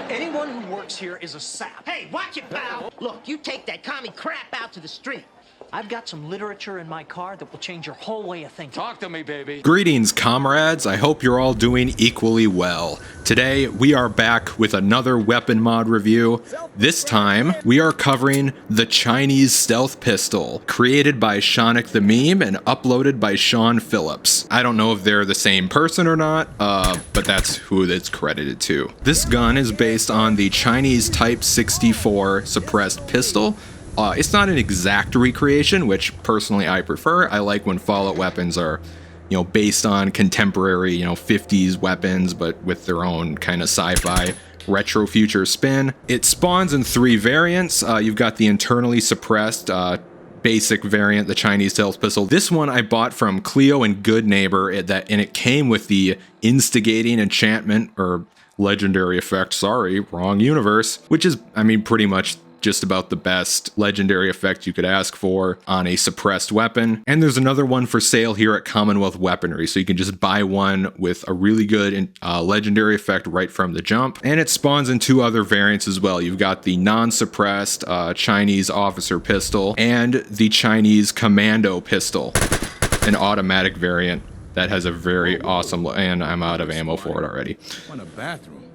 Anyone who works here is a sap. Hey, watch it, pal! Look, you take that commie crap out to the street. I've got some literature in my car that will change your whole way of thinking. Talk to me, baby. Greetings, comrades. I hope you're all doing equally well. Today, we are back with another weapon mod review. This time, we are covering the Chinese stealth pistol, created by Shonic the Meme and uploaded by Sean Phillips. I don't know if they're the same person or not, but that's who it's credited to. This gun is based on the Chinese Type 64 suppressed pistol. It's not an exact recreation, which personally I prefer. I like when Fallout weapons are, based on contemporary, 50s weapons, but with their own kind of sci-fi retro future spin. It spawns in 3 variants. You've got the internally suppressed basic variant, the Chinese stealth pistol. This one I bought from Cleo and Good Neighbor, and it came with the instigating enchantment or legendary effect. Sorry, wrong universe. Which is, pretty much just about the best legendary effect you could ask for on a suppressed weapon. And there's another one for sale here at Commonwealth Weaponry, so you can just buy one with a really good legendary effect right from the jump. And it spawns in 2 other variants as well. You've got the non-suppressed Chinese officer pistol and the Chinese commando pistol, an automatic variant that has a very awesome, and I'm out of ammo for it already. Want a bathroom?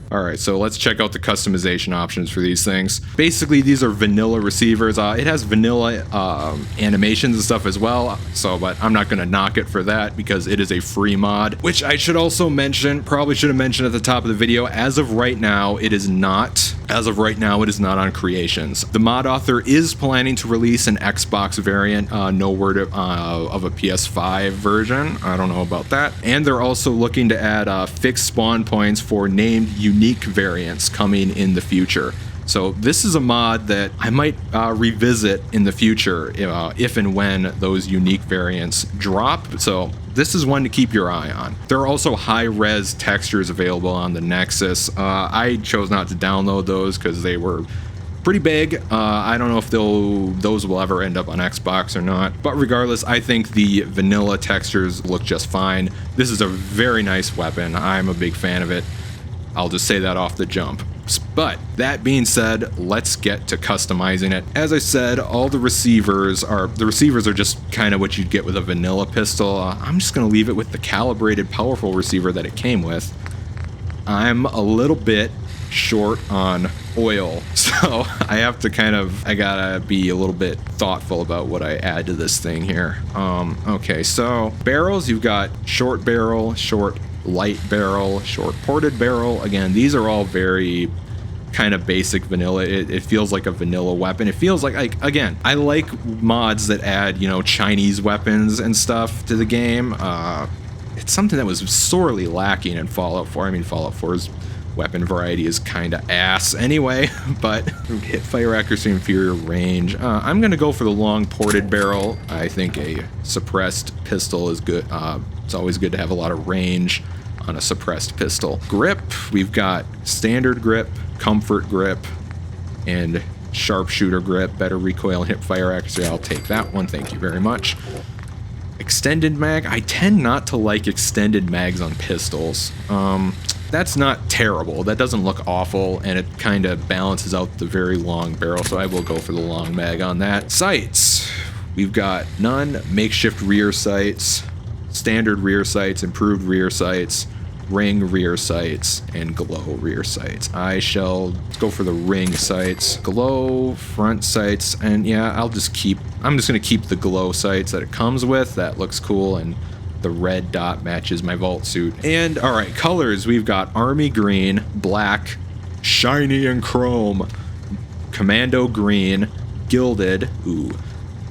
Alright, so let's check out the customization options for these things. Basically, these are vanilla receivers. It has vanilla animations and stuff as well, but I'm not going to knock it for that because it is a free mod, which I should also mention, probably should have mentioned at the top of the video, as of right now, it is not on Creations. The mod author is planning to release an Xbox variant, no word of a PS5 version. I don't know about that. And they're also looking to add fixed spawn points for named unique variants coming in the future. So this is a mod that I might revisit in the future if and when those unique variants drop. So this is one to keep your eye on. There are also high-res textures available on the Nexus. I chose not to download those because they were pretty big. I don't know if those will ever end up on Xbox or not. But regardless, I think the vanilla textures look just fine. This is a very nice weapon. I'm a big fan of it. I'll just say that off the jump. But that being said, let's get to customizing it. As I said, all the receivers are just kind of what you'd get with a vanilla pistol. I'm just gonna leave it with the calibrated powerful receiver that it came with. I'm a little bit short on oil, so I gotta be a little bit thoughtful about what I add to this thing here. Okay, so barrels, you've got short barrel, short light barrel, short ported barrel. Again, these are all very kind of basic vanilla. It feels like a vanilla weapon. It feels like again, I like mods that add, Chinese weapons and stuff to the game. It's something that was sorely lacking in Fallout 4. Fallout 4's weapon variety is kind of ass anyway, but hit fire accuracy, inferior range. I'm gonna go for the long ported barrel. I think a suppressed pistol is good. It's always good to have a lot of range on a suppressed pistol. Grip, we've got standard grip, comfort grip, and sharpshooter grip. Better recoil and hip fire accuracy. I'll take that one, thank you very much. Extended mag, I tend not to like extended mags on pistols. That's not terrible. That doesn't look awful, and it kind of balances out the very long barrel, so I will go for the long mag on that. Sights, we've got none, makeshift rear sights, standard rear sights, improved rear sights, ring rear sights, and glow rear sights. I shall go for the ring sights, glow front sights, and yeah, I'm just gonna keep the glow sights that it comes with. That looks cool, and the red dot matches my vault suit. And all right, colors, we've got army green, black, shiny and chrome, commando green, gilded,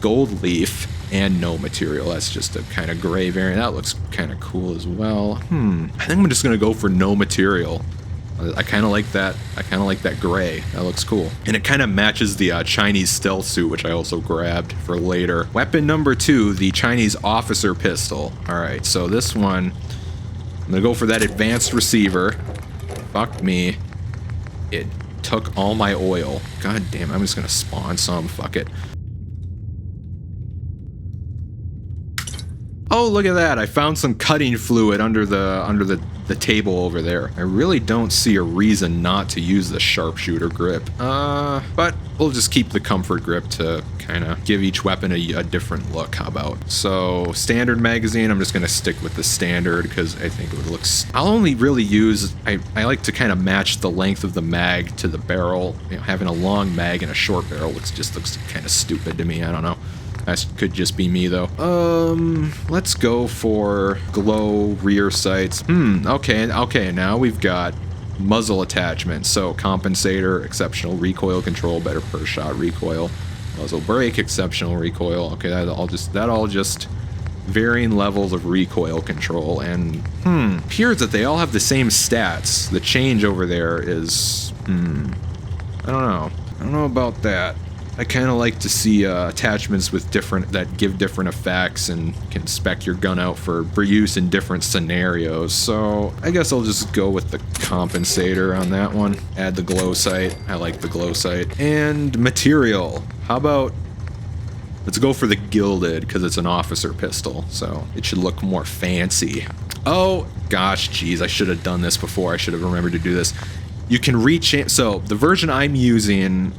gold leaf, and no material. That's just a kind of gray variant. That looks kind of cool as well. I think I'm just gonna go for no material. I kind of like that. I kind of like that gray. That looks cool. And it kind of matches the Chinese stealth suit, which I also grabbed for later. Weapon number 2, the Chinese officer pistol. All right, so this one, I'm gonna go for that advanced receiver. Fuck me. It took all my oil. God damn, I'm just gonna spawn some. Fuck it. Oh, look at that. I found some cutting fluid under the the table over there. I really don't see a reason not to use the sharpshooter grip. But we'll just keep the comfort grip to kind of give each weapon a different look. How about? So standard magazine, I'm just going to stick with the standard because I think it would look... I'll only really use... I like to kind of match the length of the mag to the barrel. You know, having a long mag and a short barrel looks kind of stupid to me. I don't know. That could just be me though. Let's go for glow rear sights. Okay, now we've got muzzle attachment. So compensator, exceptional recoil control, better per shot recoil. Muzzle brake, exceptional recoil. Okay, that all just varying levels of recoil control. And appears that they all have the same stats. The change over there is I don't know about that. I kind of like to see attachments with that give different effects and can spec your gun out for use in different scenarios. So I guess I'll just go with the compensator on that one. Add the glow sight. I like the glow sight. And material. How about, let's go for the gilded because it's an officer pistol. So it should look more fancy. Oh gosh, geez, I should have done this before. I should have remembered to do this. You can so the version I'm using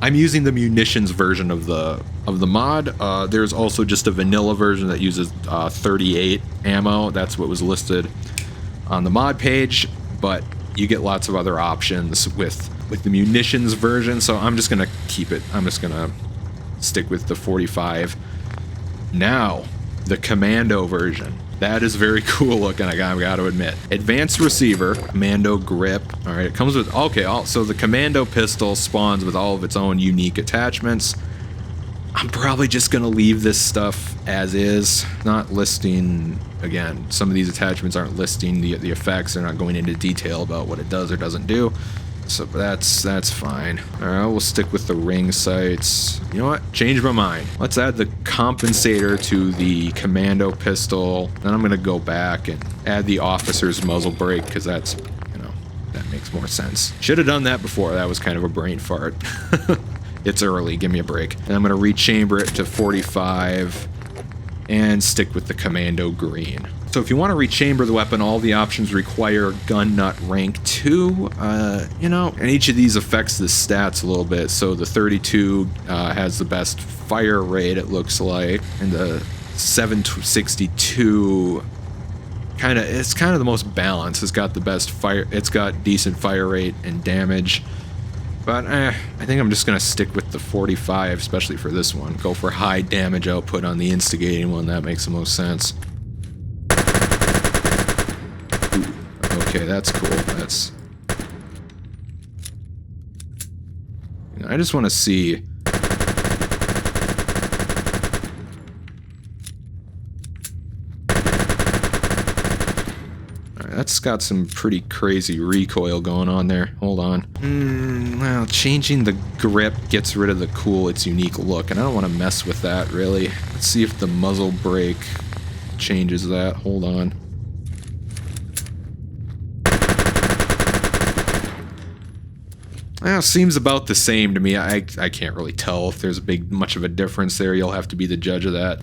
the munitions version of the mod. There's also just a vanilla version that uses 38 ammo. That's what was listed on the mod page, but you get lots of other options with the munitions version. So I'm just gonna keep it. I'm just gonna stick with the 45. Now, the commando version. That is very cool looking, I gotta admit. Advanced receiver, commando grip. All right, it comes with, so the commando pistol spawns with all of its own unique attachments. I'm probably just gonna leave this stuff as is, not listing, again, some of these attachments aren't listing the effects. They're not going into detail about what it does or doesn't do. So that's fine. All right, we'll stick with the ring sights. You know what? Change my mind. Let's add the compensator to the commando pistol. Then I'm gonna go back and add the officer's muzzle brake because that's, that makes more sense. Should have done that before. That was kind of a brain fart. It's early. Give me a break. And I'm gonna rechamber it to 45 and stick with the commando green. So if you want to rechamber the weapon, all the options require gun nut rank 2, and each of these affects the stats a little bit. So the 32 has the best fire rate, it looks like, and the 762 it's kind of the most balanced. It's got the best fire, it's got decent fire rate and damage. But I think I'm just gonna stick with the 45, especially for this one. Go for high damage output on the instigating one. That makes the most sense. Okay, that's cool. I just want to see. That's got some pretty crazy recoil going on there. Hold on. Well, changing the grip gets rid of its unique look, and I don't want to mess with that, really. Let's see if the muzzle brake changes that. Hold on. Well, seems about the same to me. I can't really tell if there's much of a difference there. You'll have to be the judge of that.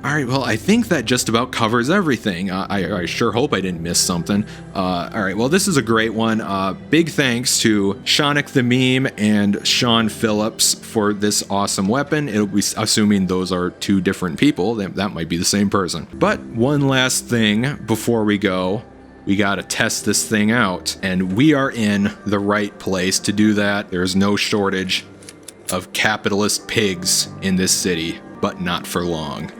Alright, well, I think that just about covers everything. I sure hope I didn't miss something. Alright, well, this is a great one. Big thanks to Shonic the Meme and Sean Phillips for this awesome weapon. It'll be assuming those are two different people. That might be the same person. But one last thing before we go. We gotta test this thing out, and we are in the right place to do that. There's no shortage of capitalist pigs in this city, but not for long.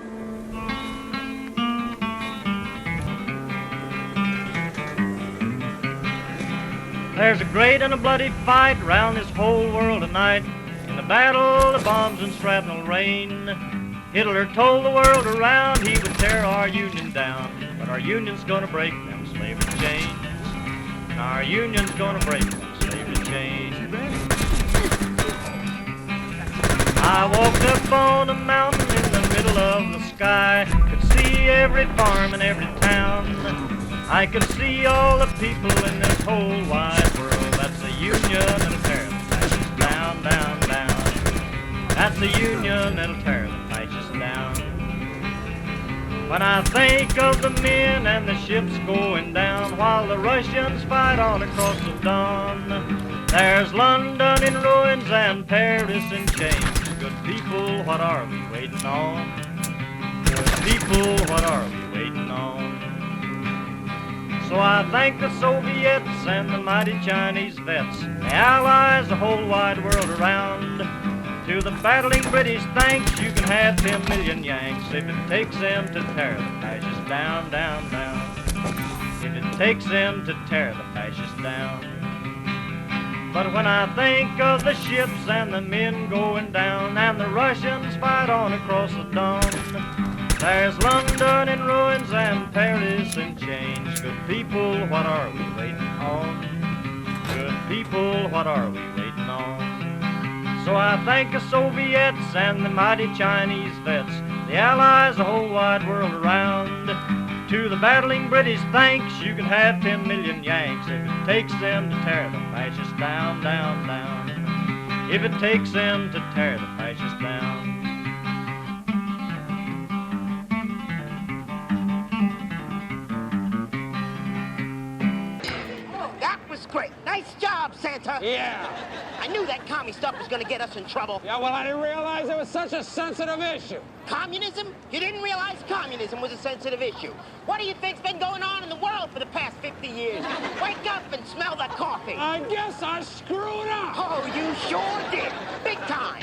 There's a great and a bloody fight around this whole world tonight. In the battle of bombs and shrapnel rain, Hitler told the world around he would tear our union down. But our union's gonna break them slavery chains. Our union's gonna break them slavery chains. I walked up on a mountain in the middle of the sky. Could see every farm and every town. I could see all the people in this whole wide world. That's the union that'll tear the fascists down, down, down. That's the union that'll tear the fascists down. When I think of the men and the ships going down while the Russians fight on across the Don, there's London in ruins and Paris in chains. Good people, what are we waiting on? Good people, what are we waiting on? So I thank the Soviets and the mighty Chinese vets, the Allies, the whole wide world around. To the battling British, thanks, you can have 10 million Yanks if it takes them to tear the fascists down, down, down. If it takes them to tear the fascists down. But when I think of the ships and the men going down and the Russians fight on across the Don, there's London in ruins and Paris in chains. Good people, what are we waiting on? Good people, what are we waiting on? So I thank the Soviets and the mighty Chinese vets, the Allies, the whole wide world around. To the battling British, thanks, you can have 10 million Yanks if it takes them to tear the fascists down, down, down. If it takes them to tear the fascists down. That was great. Nice job, Santa. Yeah. I knew that commie stuff was gonna get us in trouble. Yeah, well, I didn't realize it was such a sensitive issue. Communism? You didn't realize communism was a sensitive issue. What do you think's been going on in the world for the past 50 years? Wake up and smell the coffee. I guess I screwed up. Oh, you sure did. Big time.